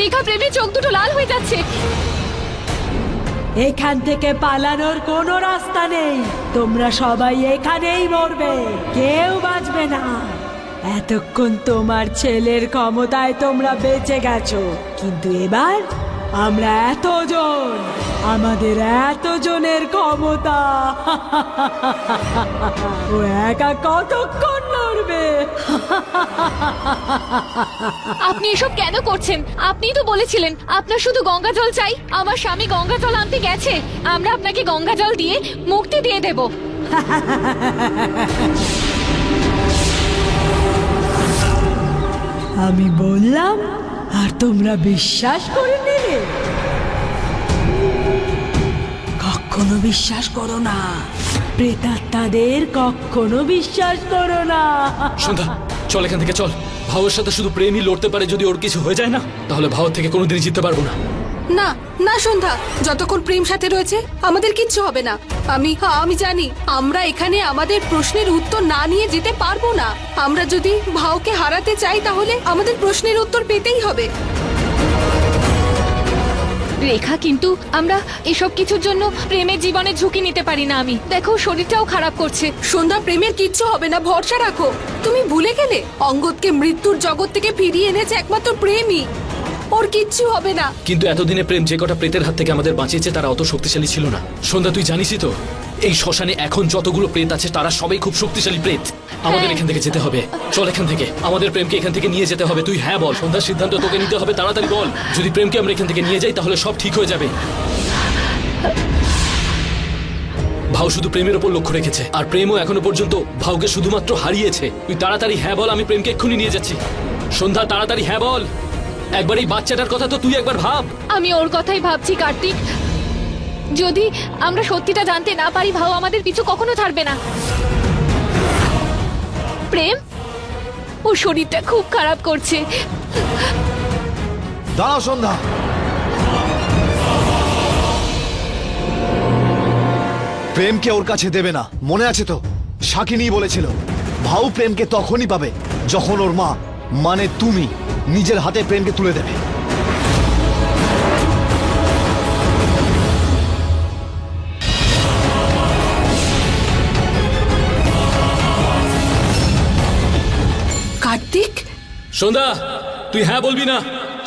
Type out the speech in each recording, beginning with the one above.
রেখা প্রেমে চোখ দুটো লাল হয়ে যাচ্ছে। এখান থেকে পালানোর কোনো রাস্তা নেই। তোমরা সবাই এখানেই মরবে, কেউ বাঁচবে না। এতক্ষণ তোমার ছেলের ক্ষমতায় তোমরা বেঁচে গেছো, কিন্তু এবার আমরা এতজন, আমাদের এতজনের ক্ষমতা, ও একা কতক্ষণ লড়বে? আপনি এসব কেন করছেন? আপনিই তো বলেছিলেন আপনার শুধু গঙ্গা জল চাই। আমার স্বামী গঙ্গা জল আনতে গেছে, আমরা আপনাকে গঙ্গা জল দিয়ে মুক্তি দিয়ে দেব। আমি বললাম আর তোমরা বিশ্বাস করে নিলে? কখনো বিশ্বাস করো না, প্রেতাত্মাদের কখনো বিশ্বাস করো না। সন্ধ্যা, চল এখান থেকে চল। ভাওয়ের সাথে শুধু প্রেমই লড়তে পারে। যদি ওর কিছু হয়ে যায় না, তাহলে ভাওয়ের থেকে কোনোদিনই জিততে পারবো না। না না সন্ধ্যা, যতক্ষণ প্রেম সাথে রয়েছে আমাদের কিচ্ছু হবে না। আমি জানি আমরা এখানে আমাদের প্রশ্নের উত্তর না নিয়ে যেতে পারবো না। আমরা যদি ভাওকে হারাতে চাই তাহলে আমাদের প্রশ্নের উত্তর পেতেই হবে। রেখা, কিন্তু আমরা এসব কিছুর জন্য প্রেমের জীবনে ঝুঁকি নিতে পারি না। আমি দেখো, শরীরটাও খারাপ করছে। সন্ধ্যা, প্রেমের কিচ্ছু হবে না, ভরসা রাখো। তুমি ভুলে গেলে অঙ্গদকে মৃত্যুর জগৎ থেকে ফিরিয়ে এনেছে একমাত্র প্রেমই। ওর কিচ্ছু হবে না। কিন্তু এতদিনে প্রেম যে কটা প্রেতের হাত থেকে আমাদের বাঁচিয়েছে তারা অত শক্তিশালী ছিল না। সন্ধ্যা, তুই জানিসই তো এই শ্মশানে এখন যতগুলো প্রেত আছে তারা সবাই খুব শক্তিশালী প্রেত। আমাদের এখান থেকে যেতে হবে। চল এখান থেকে, আমাদের প্রেমকে এখান থেকে নিয়ে যেতে হবে। তুই হ্যাঁ বল। সন্ধ্যার সিদ্ধান্ত তোকে নিতে হবে, তাড়াতাড়ি বল। যদি প্রেমকে আমরা এখান থেকে নিয়ে যাই তাহলে সব ঠিক হয়ে যাবে। ভাও শুধু প্রেমের ওপর লক্ষ্য রেখেছে, আর প্রেমও এখনো পর্যন্ত ভাওকে শুধুমাত্র হারিয়েছে। তুই তাড়াতাড়ি হ্যাঁ বল, আমি প্রেমকে এক্ষুনি নিয়ে যাচ্ছি। সন্ধ্যা, তাড়াতাড়ি হ্যাঁ বল। একবার এই বাচ্চাটার কথা তো তুই একবার ভাব। আমি ওর কথাই ভাবছি কার্তিক। যদি আমরা সত্যিটা জানতে না পারি, ভাও আমাদের পিছু কখনো ছাড়বে না। প্রেম, ওর শরীরটা খুব খারাপ করছে। দাঁড়াও সন্ধ্যা, প্রেমকে ওর কাছে দেবে না, মনে আছে তো? শাকিনী বলেছিল ভাউ প্রেমকে তখনই পাবে যখন ওর মা, মানে তুমি, নিজের হাতে প্রেমকে তুলে দেবে। কার্তিক, সন্ধ্যা, তুই হ্যাঁ বলবি না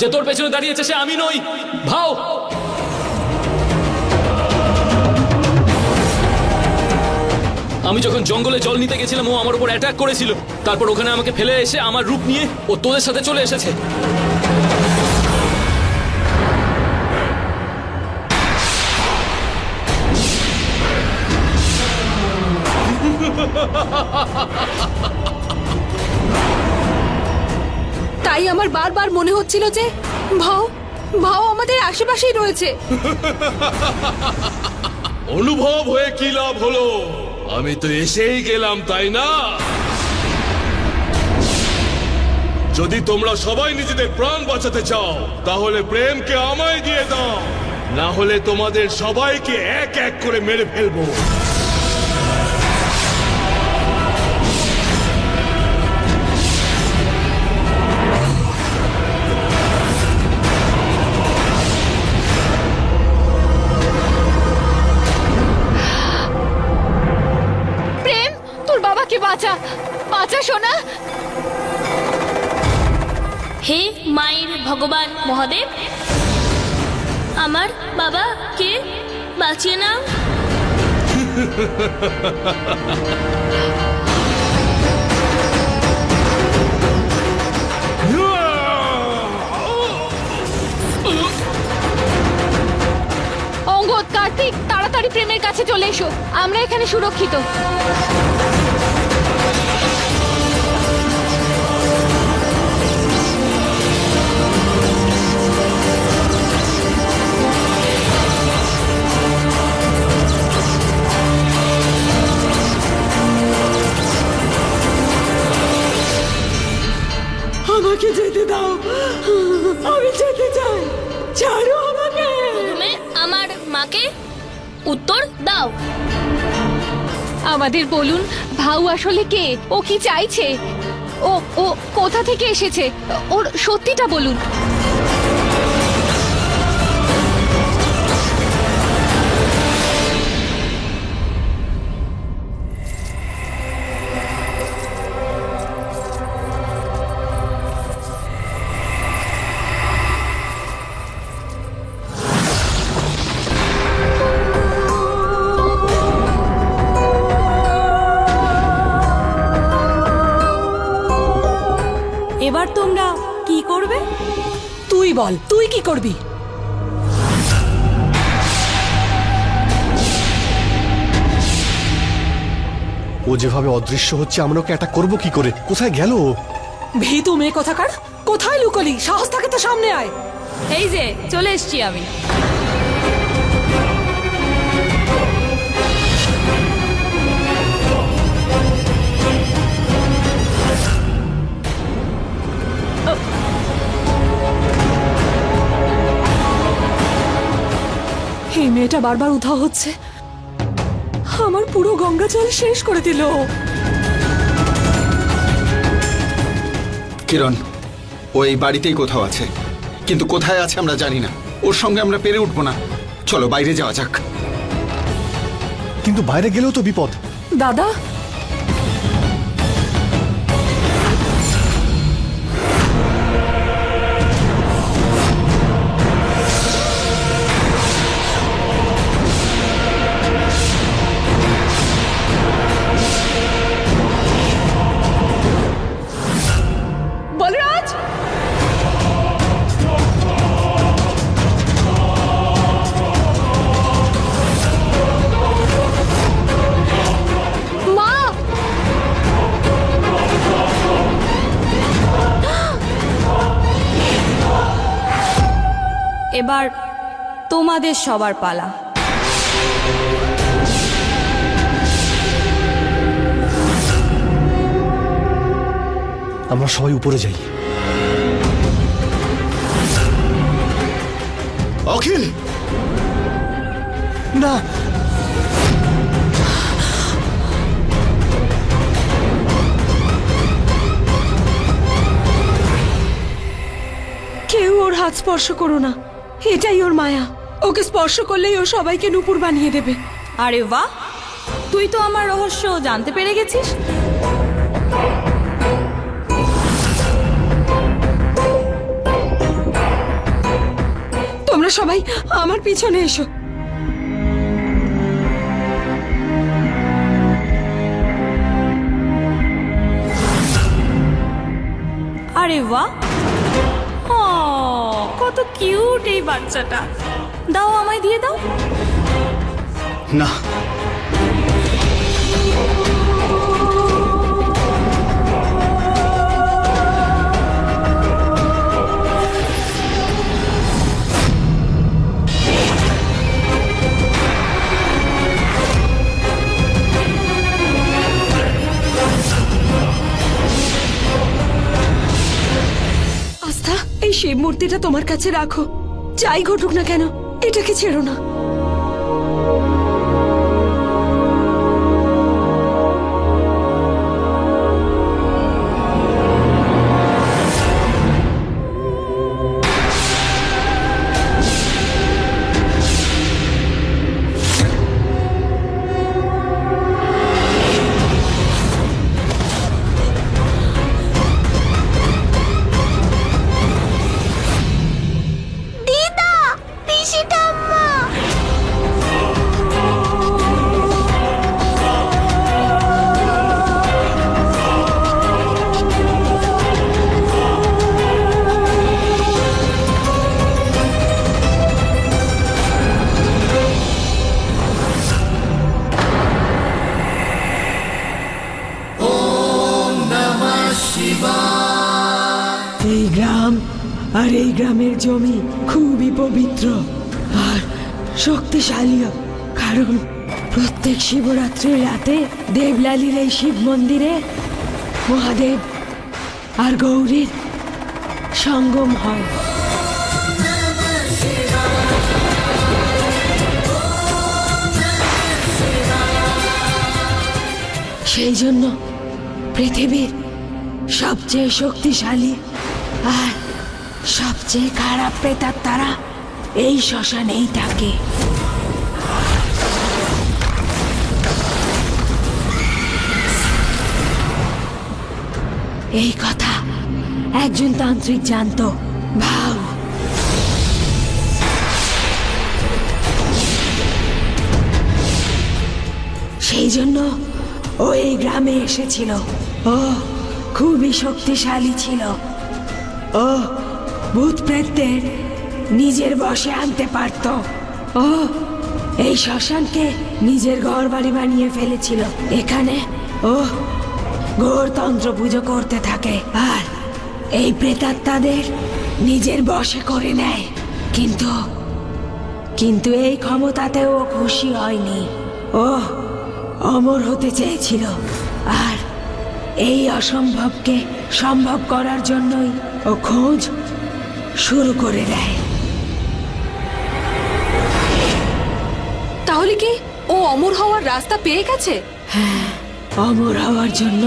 যে তোর পেছনে দাঁড়িয়েছে সে আমি নই, ভাও। আমি যখন জঙ্গলে জল নিতে গেছিলাম ও আমার উপর অ্যাটাক করেছিল। তারপর ওখানে আমাকে ফেলে এসে আমার রূপ নিয়ে ও তোদের সাথে চলে এসেছে। তাই আমার বারবার মনে হচ্ছিল যে ভাও ভাও আমাদের আশেপাশেই রয়েছে। অনুভব হয়ে কি লাভ হলো? আমি তো এসেই গেলাম, তাই না? যদি তোমরা সবাই নিজেদের প্রাণ বাঁচাতে চাও তাহলে প্রেমকে আমায় দিয়ে দাও, না হলে তোমাদের সবাইকে এক এক করে মেরে ফেলবো। প্রেম, তোর বাবাকে বাঁচা, বাঁচা সোনা। হে মায়ের ভগবান মহাদেব, আমার বাবাকে বাঁচিয়ে নাও। অঙ্গদ, কার্তিক, তাড়াতাড়ি প্রেমের কাছে চলে এসো। আমরা এখানে সুরক্ষিত। আমাকে যেতে দাও, আমি যেতে চাই, ছাড়ো আমাকে। প্রথমে আমার মাকে উত্তর দাও। আমাদের বলুন, ভাউ আসলে কে? ও কি চাইছে? ও ও কোথা থেকে এসেছে? ওর সত্যিটা বলুন। এবার তোমরা কি করবে? তুই বল, তুই কি করবি? ও যেভাবে অদৃশ্য হচ্ছে আমরা ওকে অ্যাটাক করবো কি করে? কোথায় গেল ও? ভীতু মেয়ে কোথাকার, কোথায় লুকলি? সাহস থাকে তো সামনে আয়। এই যে চলে এসছি আমি। এই মেয়েটা বারবার উধাও হচ্ছে, আমার পুরো গঙ্গা জল শেষ করে দিল। কিরণ, ও এই বাড়িতেই কোথাও আছে, কিন্তু কোথায় আছে আমরা জানি না। ওর সঙ্গে আমরা পেরে উঠবো না। চলো বাইরে যাওয়া যাক। কিন্তু বাইরে গেলেও তো বিপদ। দাদা, বলরাজ, মা, এবার তোমাদের সবার পালা। আমরা সবাই উপরে যাই। অখিল, না, কেউ ওর হাত স্পর্শ করো না, এটাই ওর মায়া। ওকে স্পর্শ করলেই ও সবাইকে নুপুর বানিয়ে দেবে। আরে বাহ, তুই তো আমার রহস্য জানতে পেরে গেছিস। তোমরা সবাই আমার পিছনে এসো। আরে বাহ, কত কিউট এই বাচ্চাটা। দাও, আমায় দিয়ে দাও। না, আস্থা, এই শিব মূর্তিটা তোমার কাছে রাখো। যাই ঘটুক না কেন, এটাকে ছেড়ো না। দিদা, পিসি ঠাম্মা। এই গ্রাম আর এই গ্রামের জমি খুবই পবিত্র আর শক্তিশালীও, কারণ প্রত্যেক শিবরাত্রির রাতে দেবলালির এই শিব মন্দিরে মহাদেব আর গৌরীর সঙ্গম হয়। সেই জন্য পৃথিবীর সবচেয়ে শক্তিশালী আর সবচেয়ে খারাপ প্রেতাত্মারা এই শ্মশানেই থাকে। এই কথা একজন তান্ত্রিক জানতো, ভাও। সেই জন্য ও এই গ্রামে এসেছিল। ও খুবই শক্তিশালী ছিল, ও ভূত প্রেতদের নিজের বশে আনতে পারত। ও এই শ্মশানকে নিজের ঘর বাড়ি বানিয়ে ফেলেছিল। এখানে ও ঘোর তন্ত্র পুজো করতে থাকে আর এই প্রেতাত্মাদের নিজের বশে করে নেয়। কিন্তু কিন্তু এই ক্ষমতাতেও ও খুশি হয়নি। ও অমর হতে চেয়েছিল আর এই অসম্ভবকে সম্ভব করার জন্যই ও খোঁজ শুরু করে দেয়। তাহলে কি ও অমর হওয়ার রাস্তা পেয়ে গেছে? হ্যাঁ, অমর হওয়ার জন্য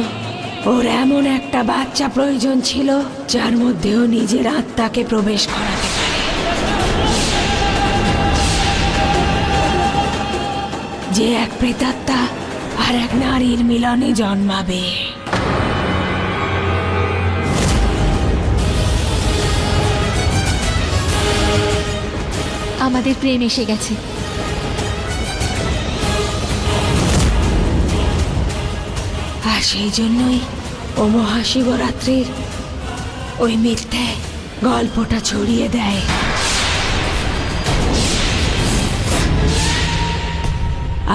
ওর এমন একটা বাচ্চা প্রয়োজন ছিল যার মধ্যেও নিজের আত্মাকে প্রবেশ করাতে পারে। যে এক প্রেতাত্মা আর এক নারীর মিলনে জন্মাবে। আমাদের প্রেম এসে গেছে। আর সেই জন্যই ও মহাশিবরাত্রির ওই মিথ্যে গল্পটা ছড়িয়ে দেয়।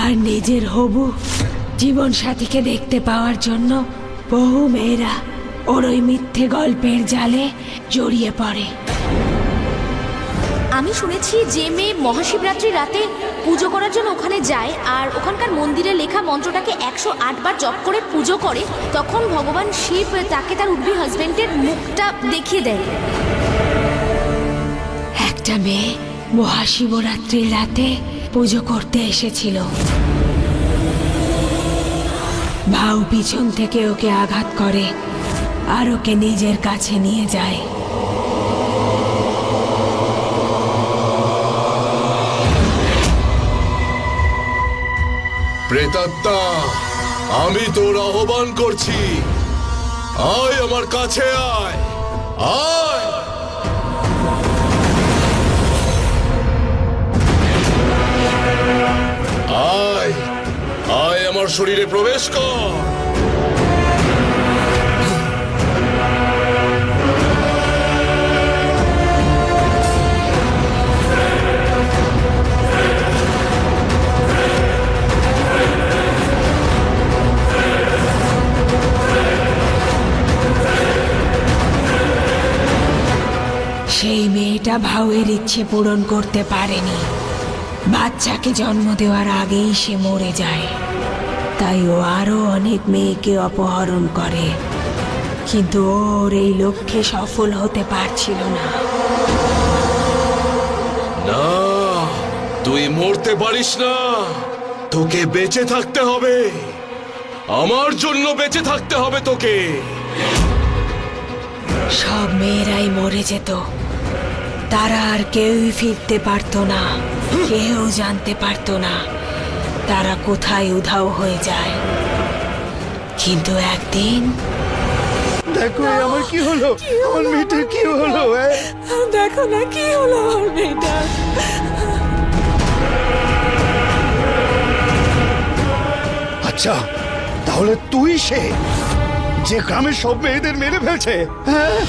আর নিজের হবু জীবন সাথীকে দেখতে পাওয়ার জন্য বহু মেয়েরা ওর ওই মিথ্যে গল্পের জালে জড়িয়ে পড়ে। আমি শুনেছি যে মেয়ে মহাশিবরাত্রির রাতে পুজো করার জন্য ওখানে যায় আর ওখানকার মন্দিরে লেখা মন্ত্রটাকে 108 বার জপ করে পুজো করে, তখন ভগবান শিব তাকে তার উডবি হাজবেন্ডের মুখটা দেখিয়ে দেয়। একটা মেয়ে মহাশিবরাত্রির রাতে পুজো করতে এসেছিল। ভাউ পিছন থেকে ওকে আঘাত করে আর ওকে নিজের কাছে নিয়ে যায়। প্রেতাত্মা, আমি তোর আহ্বান করছি, আয় আমার কাছে আয়, আয়। আয় আয় আমার শরীরে প্রবেশ কর। সেই মেয়েটা ভাউয়ের ইচ্ছে পূরণ করতে পারেনি। বাচ্চাকে জন্ম দেওয়ার আগেই সে মরে যায়। তাই ও আরো অনেক মেয়েকে অপহরণ করে, কিন্তু ওর এই লক্ষ্যে সফল হতে পারছিল না। না, তুই মরতে পারিস না, তোকে বেঁচে থাকতে হবে, আমার জন্য বেঁচে থাকতে হবে তোকে। সব মেয়েরাই মরে যেত, তারা আর কেউই ফিরতে পারতো না। কেউ জানতে পারতো না তারা কোথায় উধাও হয়ে যায়। কিন্তু একদিন দেখো আমার কি হলো, আমার মেয়েটার কি হলো? দেখো না কি হলো আমার মেয়েটা। আচ্ছা, তাহলে তুই সে যে গ্রামের সব মেয়েদের মেরে ফেলছে? হ্যাঁ,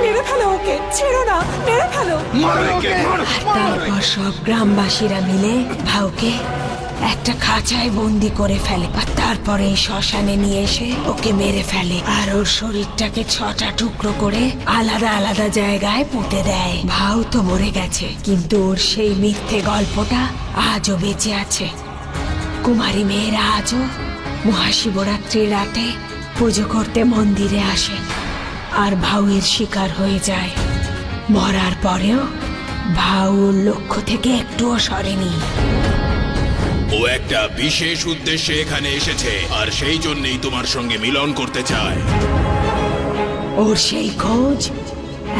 মেরে ফেলো ওকে, ছেড়ো না, মেরে ফেলো। তারপর সব গ্রামবাসীরা মিলে ভাউকে একটা খাঁচায় বন্দি করে ফেলে আর তারপরে শ্মশানে নিয়ে এসে ওকে মেরে ফেলে আর ওর শরীরটাকে 6টা টুকরো করে আলাদা আলাদা জায়গায় পুঁতে দেয়। ভাউ তো মরে গেছে, কিন্তু ওর সেই মিথ্যে গল্পটা আজও বেঁচে আছে। কুমারী মেয়েরা আজও মহাশিবরাত্রির রাতে পুজো করতে মন্দিরে আসে আর ভাউয়ের শিকার হয়ে যায়। মরার পরেও ভাউ ওর লক্ষ্য থেকে একটুও সরেনি। ও একটা বিশেষ উদ্দেশ্যে এখানে এসেছে আর সেই জন্যই তোমার সঙ্গে মিলন করতে চায়। ওর সেই খোঁজ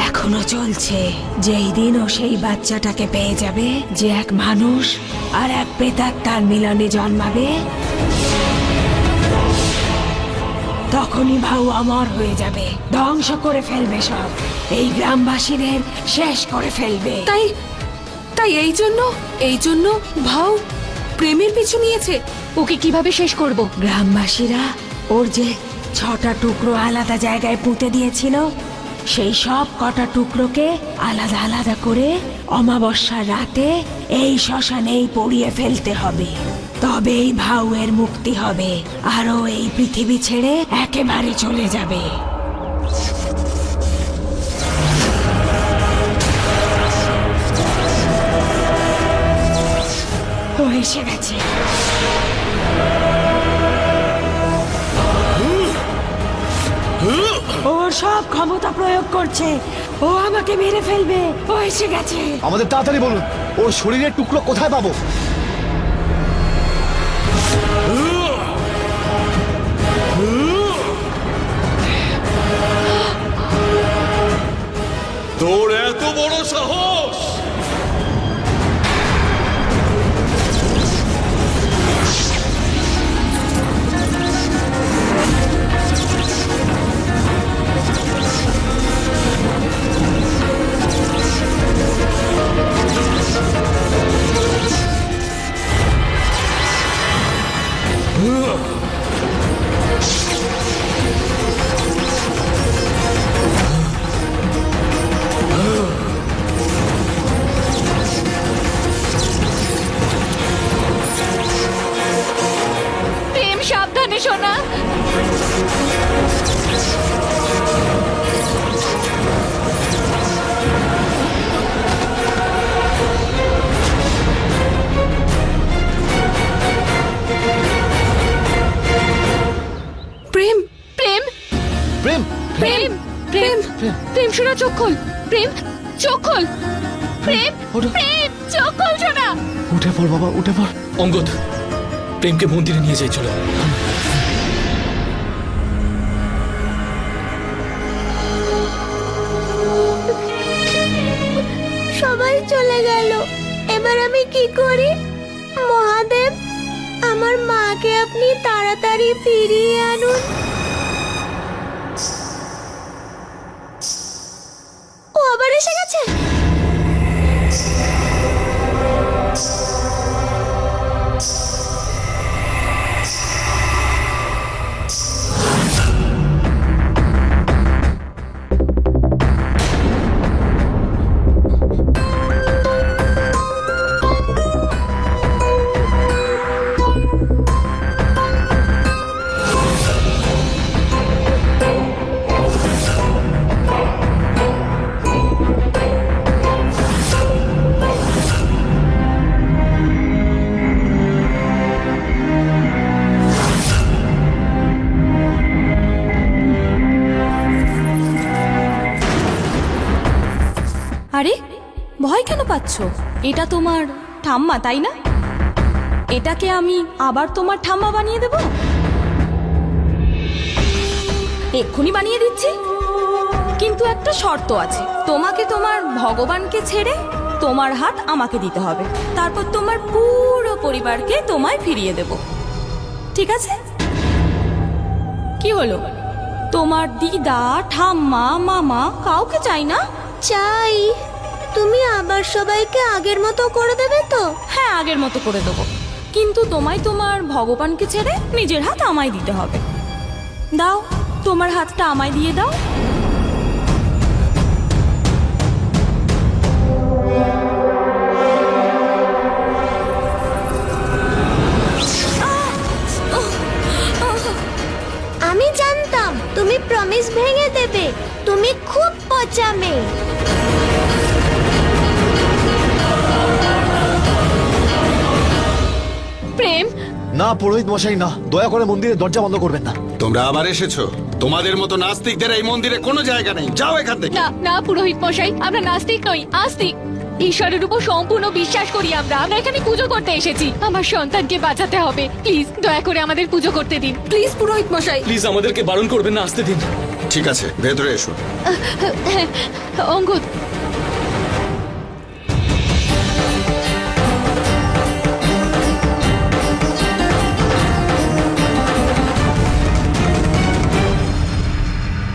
এখনো চলছে। যেই দিন ও সেই বাচ্চাটাকে পেয়ে যাবে যে এক মানুষ আর এক প্রেতাত্মার মিলনে জন্মাবে, তখনই ভাউ অমর হয়ে যাবে, ধ্বংস করে ফেলবে সব, এই গ্রামবাসীদের শেষ করে ফেলবে। তাই তাই এই জন্য ভাউ প্রেমের পিছু নিয়েছে। ওকে কিভাবে শেষ করব? গ্রামবাসীরা ওর যে 6টা টুকরো আলাদা জায়গায় পুঁতে দিয়েছিল, সেই সব কটা টুকরোকে আলাদা আলাদা করে অমাবস্যার রাতে এই শ্মশানেই পুড়িয়ে ফেলতে হবে। তবেই ভাউয়ের মুক্তি হবে, আরও এই পৃথিবী ছেড়ে একেবারে চলে যাবে। ও এসে গেছে। ও সব ক্ষমতা প্রয়োগ করছে, ও আমাকে মেরে ফেলবে, ও এসে গেছে। আমাদের তাড়াতাড়ি বলুন, ওর শরীরের টুকরো কোথায় পাবো? তোর এত বড় সাহস! প্রেম, সাবধানে সোনা। প্রেম, প্রেম, প্রেম, প্রেম, প্রেম, প্রেম সোনা, চোখ খোল। প্রেম, চোখ খোল। প্রেম, প্রেম, চোখ খোল সোনা। উঠে পড় বাবা, উঠে পড়। অঙ্গদ, প্রেমকে মন্দিরে নিয়ে যাই, চলো। সবাই চলে গেল, এবার আমি কি করি? মহাদেব, আমার মাকে আপনি তাড়াতাড়ি ফিরিয়ে আনুন। ও আবার এসে গেছে। আরে ভয় কেন পাচ্ছ? এটা তোমার ঠাম্মা, তাই না? এটাকে আমি আবার তোমার ঠাম্মা বানিয়ে দেব? এক্ষুনি বানিয়ে দিচ্ছি, কিন্তু একটা শর্ত আছে। তোমাকে তোমার ভগবানকে ছেড়ে তোমার হাত আমাকে দিতে হবে, তারপর তোমার পুরো পরিবারকে তোমায় ফিরিয়ে দেব, ঠিক আছে? কি হলো, তোমার দিদা, ঠাম্মা, মামা কাউকে চাই না? চাই। তুমি আবার সবাইকে আগের মতো করে দেবে তো? হ্যাঁ, আগের মতো করে দেবো, কিন্তু তোমায় তোমার ভগবানকে ছেড়ে নিজের হাত আমায় দিতে হবে। দাও, তোমার হাতটা আমায় দিয়ে দাও। আমি জানতাম তুমি প্রমিস ভেঙে দেবে, তুমি খুব পচা মেয়ে। প্রেম, না পুরোহিত মশাই, না, দয়া করে মন্দিরের দরজা বন্ধ করবেন না। তোমরা আবার এসেছো? তোমাদের মতো নাস্তিকদের এই মন্দিরে কোনো জায়গা নেই, যাও এখান থেকে। না না পুরোহিত মশাই, আমরা নাস্তিক নই, আস্তিক। ঈশ্বরের উপর সম্পূর্ণ বিশ্বাস করি আমরা। আমরা এখানে পুজো করতে এসেছি। আমার সন্তানকে বাঁচাতে হবে। প্লিজ দয়া করে আমাদের পুজো করতে দিন। প্লিজ পুরোহিত মশাই। প্লিজ আমাদেরকে বারণ করবেন না, আসতে দিন। ঠিক আছে, ভেতরে এসো। অঙ্গদ,